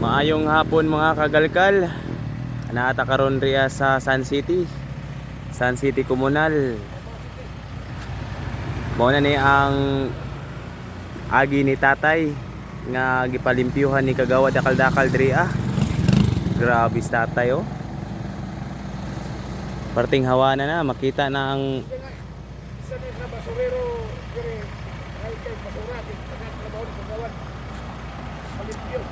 Maayong hapon mga kagalkal. Naata karon riya sa Sun City Komunal. Mao na ni ang agi ni tatay nga gipalimpyuhan ni kagawa dakal-dakal diri ah. Grabe sa tatay oh. Parting hawa na makita na ang isa din na basurero dire ay kay basura kay trabaho ni kagawan malimpyo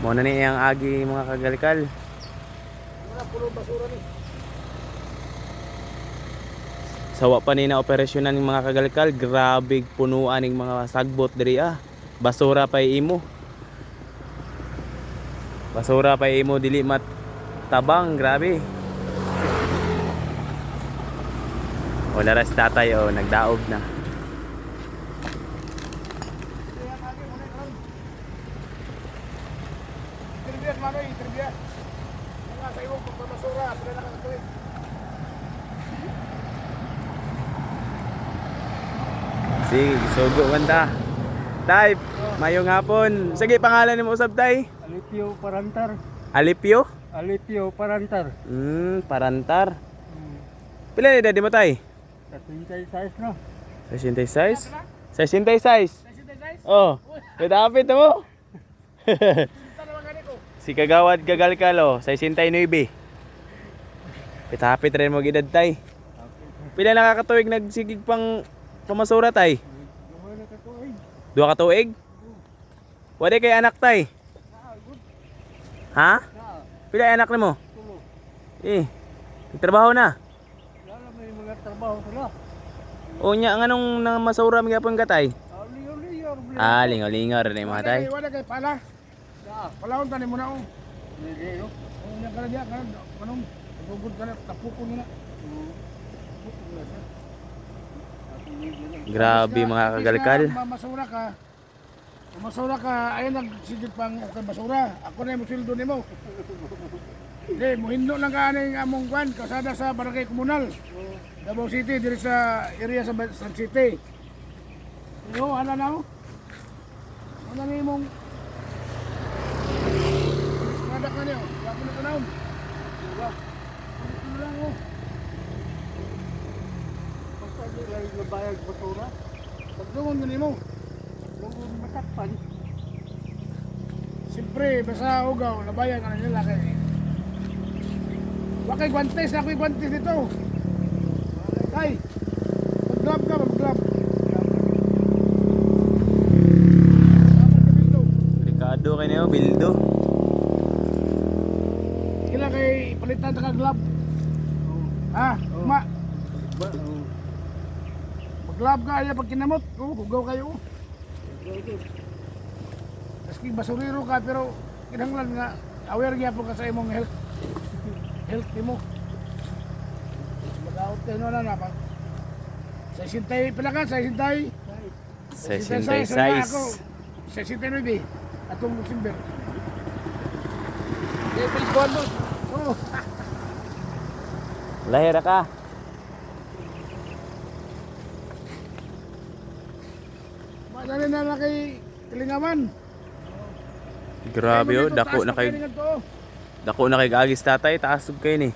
mao na ni ang agi mga kagalkal. wala puno basura ni Sawa pa ni na operasyonan ng mga kagalkal, grabe punuan ng mga sagbot diri ah. Basura pa imo. Basura pa imo dili mat tabang, grabe. Wala ras tatay oh, nagdaog na. trivia mano yung trivia mga sa iwong pagpapasura sila nakakatuwid Sige, sugo banda. Tay, mayong hapon. Sige, pangalan ni mo usab tay. Alipio Parantar Alipio? Alipio Parantar Parantar. Pila ni daddy mo tay? 36 no 66? 66? Oh, kadapit mo. Si kagawad gagalkalo, 69. Pitapit rin mo gidad tay. Pila nakakatuig nagsigig pang pamasura tay? Dua ka tuig? Wala kay anak tay? Ha? Pila anak nimo? Nagtrabaho na? wala may mga trabaho sila O nya nganong namasura mi gapon ka tay? liyor Lingaw-lingaw rin mga tay. wala kay pala palahon tanim mo na oh hindi no ang nya kana dia kana kanong gugud kana tapukon nila Grabe mga kagalkal. Masura ka, ayun nagsigit pang okay basura. Ako na yung sildo nimo. Hindi, muhindo lang ka aning among kwan, kasada sa Barangay Komunal. Davao City, diri sa area sa Sun City. Yo, ano na mo? Ano na imong kada ka niyo? Wala ko na tanaw. Diba? Ano lang mo? Pagkali lang nabayag basura. Pagdungon ko nimo. Kung masakpan. Siyempre, basta ugaw, nabayan ka na nila kay. Wakay guantes, ako'y guantes dito. Ay, mag-glove ka, mag-glove. Delikado kay niyo, bildo. Kila kay palitan ka glove. Ha? Ma. Mag-glove ka, ay pag kinamot. Ugaw kayo. Maski basurero ka pero kinahanglan nga aware gyapon ka sa imong health nimo. Mag-out kayo na pa. Sa sintay pala ka, sa sintay. 66. Sa sintay no di. Atong December. Eh, please go on. Oh. Lahira ka. Madali na kay Tilingaman. Grabe oh, dako na kay agis tatay, taas ug kay ni.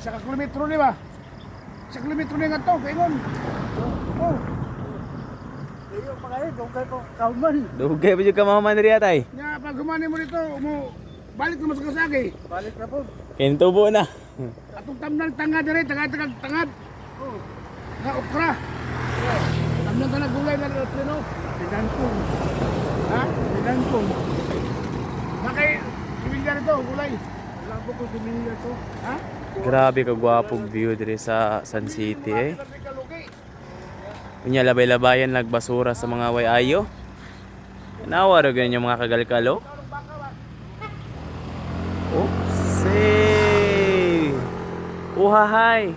Sa kilometro ni ba? Sa kilometro ni nga to, kaingon. Oh. Ayo pa kayo, dugay ko kauman. Dugay pa jud ka maman diri tay. Nya pag humani mo dito, mo balik mo sa kasagi. Balik na po. Kintubo na. Atong tamnang tangad diri, tangad. Oh. Nga okra. Tamnang ka na gulay na pleno. Pinangkong. Ha? Pinangkong. Nakay similya nito, gulay. Wala po ko similya to. Ha? Grabe ka gwapong view diri sa Sun City eh. Unya labay-labayan nagbasura sa mga way ayo. Nawa ra ganyan yung mga kagalkalo. Oopsie. Uhahay.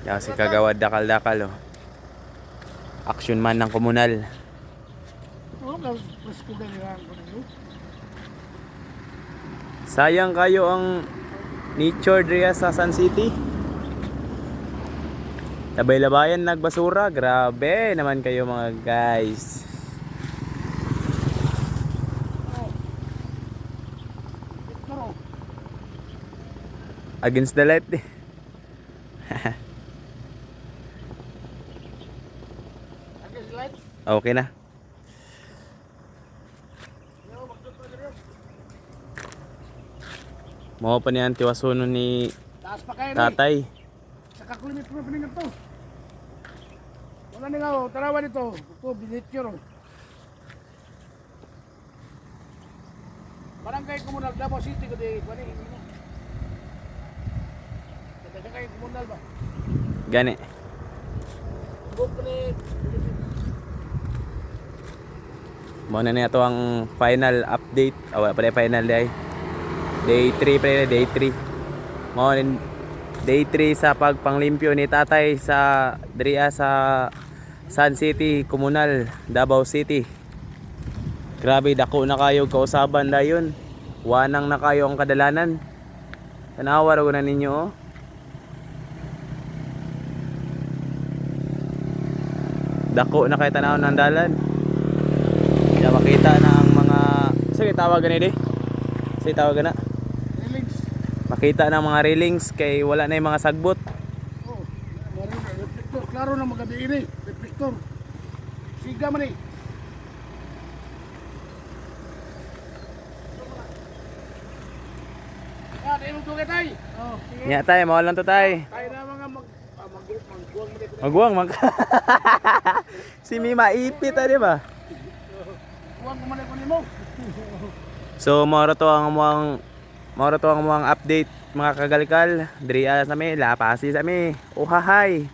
Ya si kagawad dakal-dakal oh. Action man ng komunal. Oh, mas ko dali lang ko. Sayang kayo ang nature diri sa San City. Labay-labayan nagbasura. Grabe naman kayo mga guys. Pero, Against the light. against light. Okay na. Yo, magdot pa diri. Mao pa niyan tiwasunon ni Taas pa kayo ni. tatay. Sa kakulimit ko na paningan to. Wala na nga, oh, tarawa dito. Ito, binityo ro. Barangay Komunal, Davao City ko di, pwede, hindi na. Barangay Komunal ba? Gani. Buk ni, Mao na niya to ang final update. Wala pa final day. Day 3 pre, day 3. Mao rin day 3 sa pagpanglimpyo ni tatay sa diriya sa San City Komunal, Davao City. Grabe dako na kayo kausaban dayon. Wanang na kayo ang kadalanan. Tanawa ra na ninyo oh. Dako na kayo tanaw ng dalan. Kaya makita na ang mga sige tawagan ni di. Sige tawagan na. railings. Makita na ang mga railings kay wala na yung mga sagbot. Oh, maroon na, reflector. Klaro na magadiin eh, reflector. Siga man eh. Ah, tayo magtugay tayo. Oh, sige. Nya tay, mawalan to tay. Tayo na mga magbuwang mo dito. Magwang mag. Si Mima ipit di ba? Buwang mo man ko nimo. So moro to ang mga update mga kagalikal. Diri sa mi, lapasi sa mi. Uhahay.